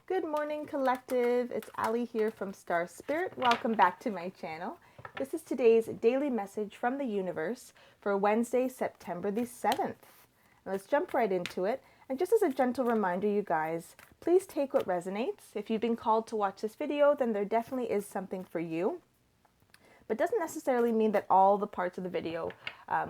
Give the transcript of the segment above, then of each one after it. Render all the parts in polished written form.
Good morning, collective. It's Ali here from Star.Spirit. Welcome back to my channel. This is today's daily message from the universe for Wednesday, September the 7th. Now let's jump right into it. And just as a gentle reminder, you guys, please take what resonates. If you've been called to watch this video, then there definitely is something for you. But doesn't necessarily mean that all the parts of the video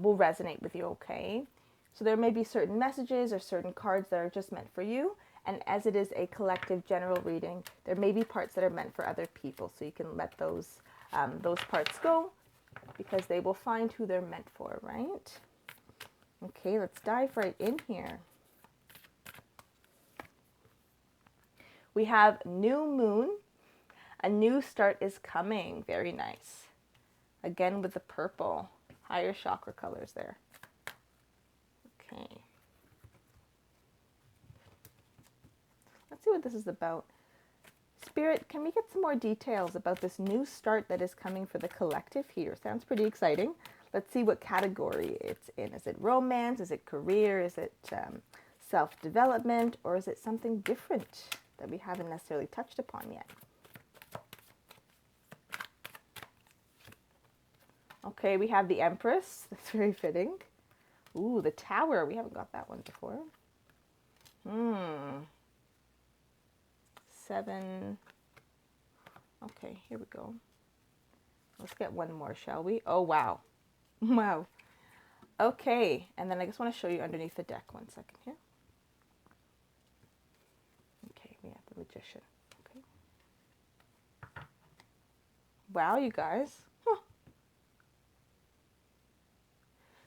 will resonate with you, okay? So there may be certain messages or certain cards that are just meant for you. And as it is a collective general reading, there may be parts that are meant for other people. So you can let those parts go because they will find who they're meant for, right? Okay, let's dive right in here. We have new moon. A new start is coming. Very nice. Again with the purple. Higher chakra colors there. Okay. Let's see what this is about. Spirit, can we get some more details about this new start that is coming for the collective here? Sounds pretty exciting. Let's see what category it's in. Is it romance? Is it career? Is it self-development? Or is it something different that we haven't necessarily touched upon yet? Okay, we have the Empress. That's very fitting. Ooh, the Tower. We haven't got that one before. 7. Okay, here we go. Let's get one more, shall we? Oh, wow. Wow. Okay, and then I just want to show you underneath the deck. 1 second here. Okay, we have the Magician. Okay. Wow, you guys. Huh.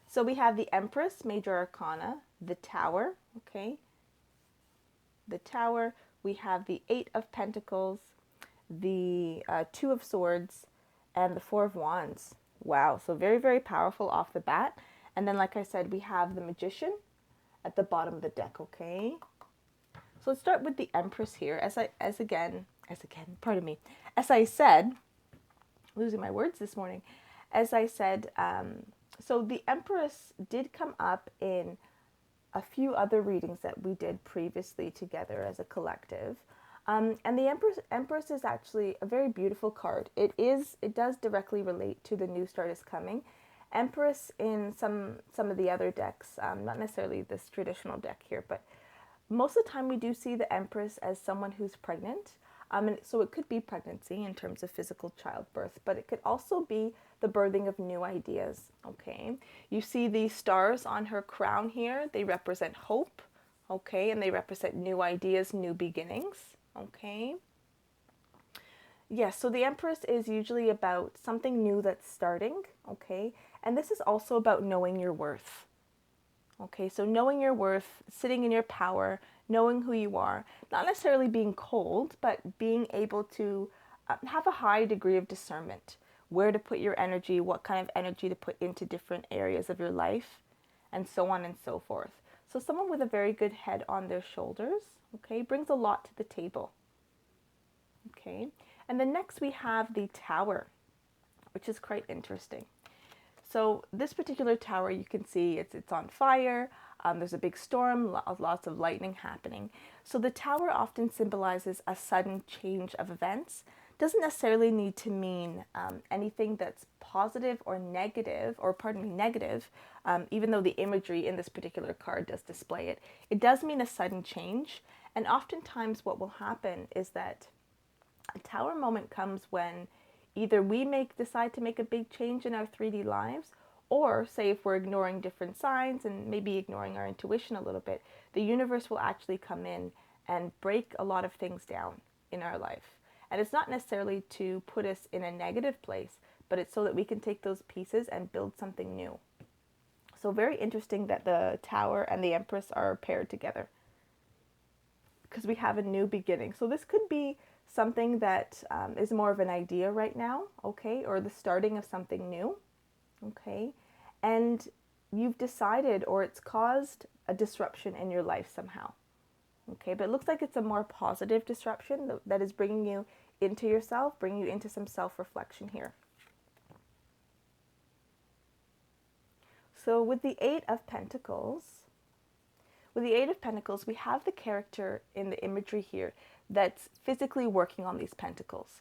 So we have the Empress, Major Arcana, the Tower, okay? The Tower. We have the 8 of Pentacles, the 2 of Swords, and the 4 of Wands. Wow, so very, very powerful off the bat. And then, like I said, we have the Magician at the bottom of the deck, okay? So let's start with the Empress here. As I said, losing my words this morning. As I said, so the Empress did come up in a few other readings that we did previously together as a collective. And the Empress is actually a very beautiful card. It does directly relate to the new start is coming. Empress in some of the other decks, not necessarily this traditional deck here, but most of the time we do see the Empress as someone who's pregnant. And so it could be pregnancy in terms of physical childbirth, but it could also be the birthing of new ideas, okay? You see these stars on her crown here. They represent hope, okay? And they represent new ideas, new beginnings, okay? Yes, so the Empress is usually about something new that's starting, okay? And this is also about knowing your worth. Okay, so knowing your worth, sitting in your power, knowing who you are, not necessarily being cold, but being able to have a high degree of discernment, where to put your energy, what kind of energy to put into different areas of your life, and so on and so forth. So someone with a very good head on their shoulders, okay, brings a lot to the table. Okay, and then next we have the Tower, which is quite interesting. So this particular tower, you can see it's on fire. There's a big storm, lots of lightning happening. So the tower often symbolizes a sudden change of events. Doesn't necessarily need to mean anything that's positive or negative, negative, even though the imagery in this particular card does display it. It does mean a sudden change. And oftentimes what will happen is that a tower moment comes when either we decide to make a big change in our 3D lives, or say if we're ignoring different signs and maybe ignoring our intuition a little bit, the universe will actually come in and break a lot of things down in our life. And it's not necessarily to put us in a negative place, but it's so that we can take those pieces and build something new. So very interesting that the Tower and the Empress are paired together, because we have a new beginning. So this could be something that is more of an idea right now, okay, or the starting of something new, okay, and you've decided, or it's caused a disruption in your life somehow, okay, but it looks like it's a more positive disruption that is bringing you into yourself, bringing you into some self-reflection here. So with the 8 of Pentacles, we have the character in the imagery here that's physically working on these pentacles.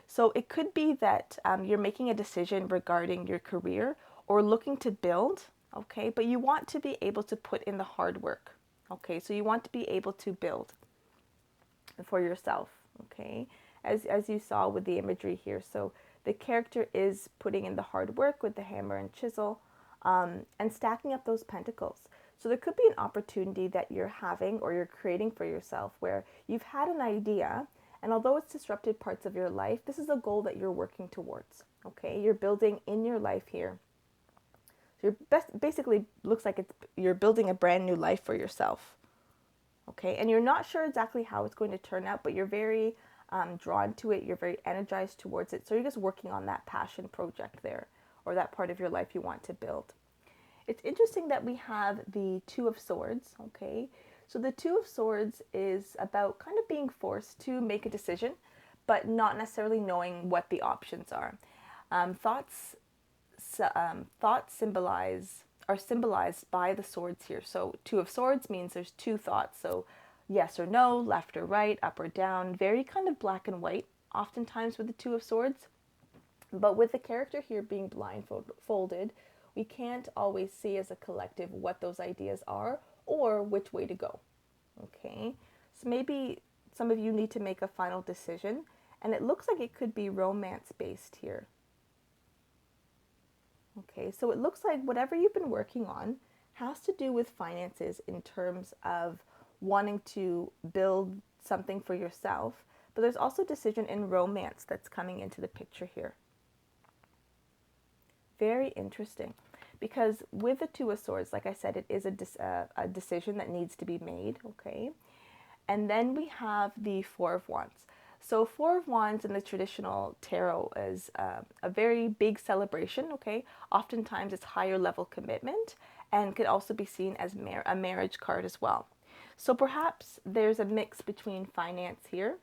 So it could be that you're making a decision regarding your career or looking to build, okay, but you want to be able to put in the hard work, okay, so you want to be able to build for yourself, okay, as you saw with the imagery here. So the character is putting in the hard work with the hammer and chisel, and stacking up those pentacles. So there could be an opportunity that you're having or you're creating for yourself where you've had an idea, and although it's disrupted parts of your life, this is a goal that you're working towards, okay? You're building in your life here. So you're basically looks like you're building a brand new life for yourself, okay? And you're not sure exactly how it's going to turn out, but you're very drawn to it. You're very energized towards it. So you're just working on that passion project there, or that part of your life you want to build. It's interesting that we have the Two of Swords, okay? So the Two of Swords is about kind of being forced to make a decision, but not necessarily knowing what the options are. Thoughts are symbolized by the swords here. So Two of Swords means there's two thoughts. So yes or no, left or right, up or down, very kind of black and white, oftentimes with the Two of Swords. But with the character here being blindfolded, we can't always see as a collective what those ideas are or which way to go. Okay, so maybe some of you need to make a final decision, and it looks like it could be romance based here. Okay, so it looks like whatever you've been working on has to do with finances in terms of wanting to build something for yourself, but there's also decision in romance that's coming into the picture here. Very interesting, because with the Two of Swords, like I said, it is a decision that needs to be made, okay? And then we have the Four of Wands. So Four of Wands in the traditional tarot is a very big celebration, okay? Oftentimes it's higher level commitment and could also be seen as a marriage card as well. So perhaps there's a mix between finance here,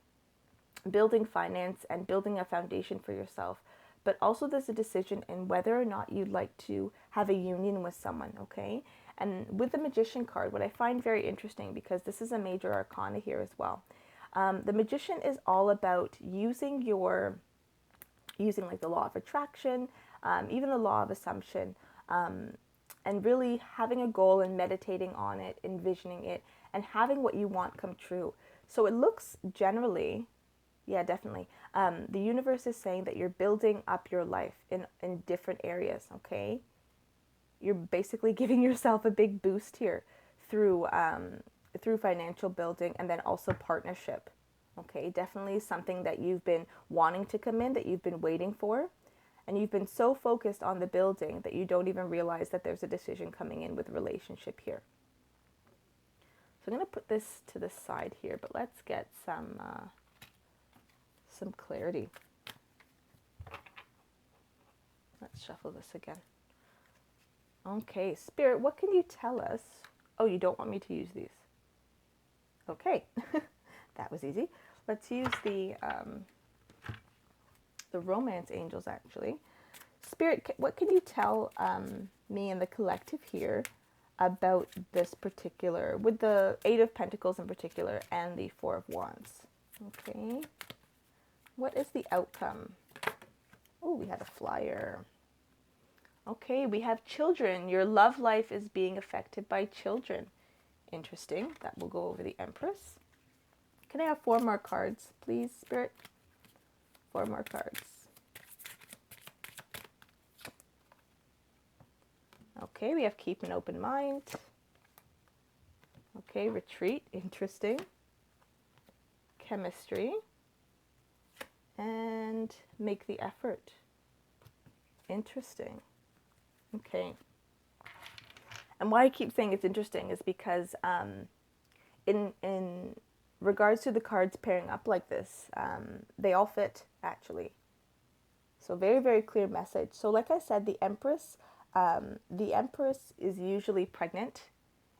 building finance and building a foundation for yourself, but also there's a decision in whether or not you'd like to have a union with someone, okay? And with the Magician card, what I find very interesting, because this is a major arcana here as well, the Magician is all about using like the law of attraction, even the law of assumption, and really having a goal and meditating on it, envisioning it, and having what you want come true. So it looks generally, yeah, definitely. The universe is saying that you're building up your life in different areas, okay? You're basically giving yourself a big boost here through financial building, and then also partnership, okay? Definitely something that you've been wanting to come in, that you've been waiting for, and you've been so focused on the building that you don't even realize that there's a decision coming in with relationship here. So I'm going to put this to the side here, but let's get some clarity. Let's shuffle this again. Okay, Spirit, what can you tell us? Oh, you don't want me to use these. Okay, that was easy. Let's use the romance angels, actually. Spirit, what can you tell me and the collective here about this particular, with the Eight of Pentacles in particular and the Four of Wands? Okay, what is the outcome? Oh, we had a flyer. Okay, we have children. Your love life is being affected by children. Interesting. That will go over the Empress. Can I have 4 more cards, please, Spirit? 4 more cards. Okay, we have keep an open mind. Okay, retreat. Interesting. Chemistry. And make the effort. Interesting. Okay. And why I keep saying it's interesting is because in regards to the cards pairing up like this, they all fit, actually. So very, very clear message. So like I said, the Empress is usually pregnant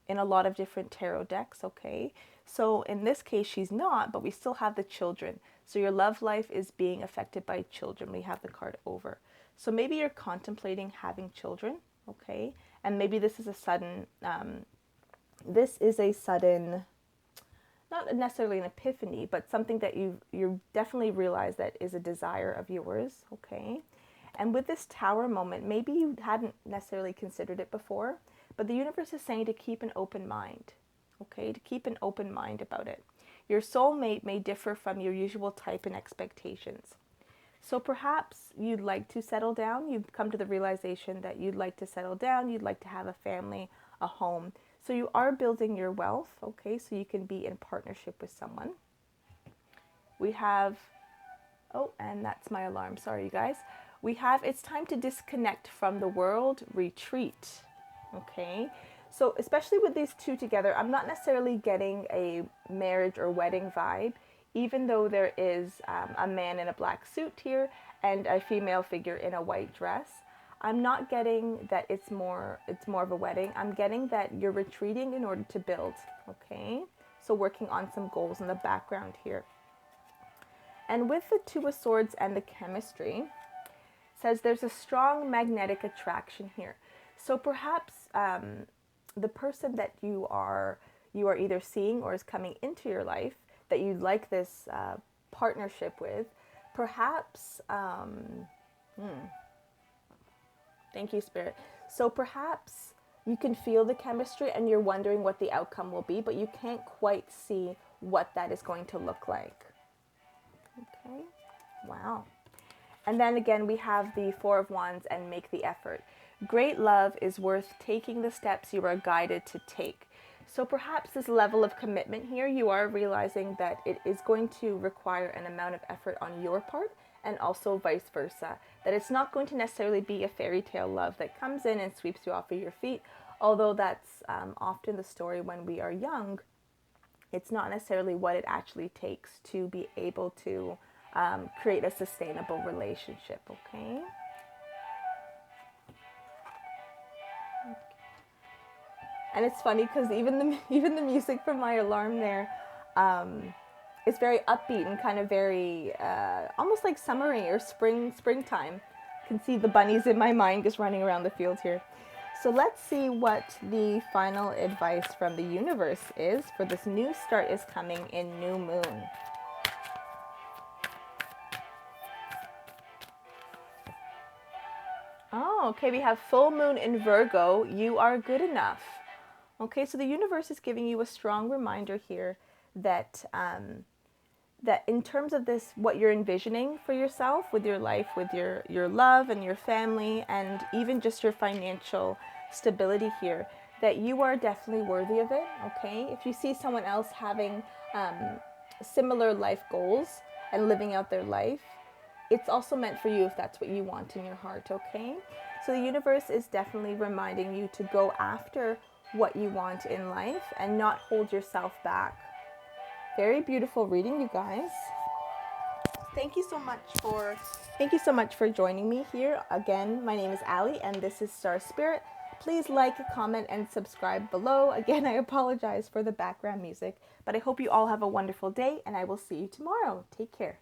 in a lot of different tarot decks, okay? So in this case, she's not, but we still have the children. So your love life is being affected by children. We have the card over. So maybe you're contemplating having children, okay? And maybe this is a sudden not necessarily an epiphany, but something that you definitely realize that is a desire of yours, okay? And with this tower moment, maybe you hadn't necessarily considered it before, but the universe is saying to keep an open mind, okay? To keep an open mind about it. Your soulmate may differ from your usual type and expectations. So perhaps you'd like to settle down. You've come to the realization that you'd like to settle down. You'd like to have a family, a home. So you are building your wealth, okay? So you can be in partnership with someone. We have, oh, and that's my alarm. Sorry, you guys. We have, it's time to disconnect from the world, retreat, okay? So especially with these two together, I'm not necessarily getting a marriage or wedding vibe, even though there is a man in a black suit here and a female figure in a white dress. I'm not getting that it's more of a wedding. I'm getting that you're retreating in order to build, okay? So working on some goals in the background here. And with the Two of Swords and the chemistry, says there's a strong magnetic attraction here. So perhaps the person that you are either seeing or is coming into your life that you'd like this partnership with, perhaps, thank you, Spirit. So perhaps you can feel the chemistry and you're wondering what the outcome will be, but you can't quite see what that is going to look like. Okay, wow. And then again, we have the Four of Wands and make the effort. Great love is worth taking the steps you are guided to take. So perhaps this level of commitment here, you are realizing that it is going to require an amount of effort on your part and also vice versa. That it's not going to necessarily be a fairy tale love that comes in and sweeps you off of your feet. Although that's often the story when we are young, it's not necessarily what it actually takes to be able to create a sustainable relationship, okay? And it's funny because even the music from my alarm there is very upbeat and kind of very almost like summery or springtime. You can see the bunnies in my mind just running around the field here. So let's see what the final advice from the universe is for this new start is coming in new moon. Oh, okay, we have full moon in Virgo. You are good enough. Okay, so the universe is giving you a strong reminder here that that in terms of this, what you're envisioning for yourself with your life, with your love and your family, and even just your financial stability here, that you are definitely worthy of it, okay? If you see someone else having similar life goals and living out their life, it's also meant for you if that's what you want in your heart, okay? So the universe is definitely reminding you to go after what you want in life and not hold yourself back. Very beautiful reading, you guys. Thank you so much for joining me here. Again, my name is Allie and this is Star.Spirit. Please like, comment, and subscribe below. Again, I apologize for the background music, but I hope you all have a wonderful day and I will see you tomorrow. Take care.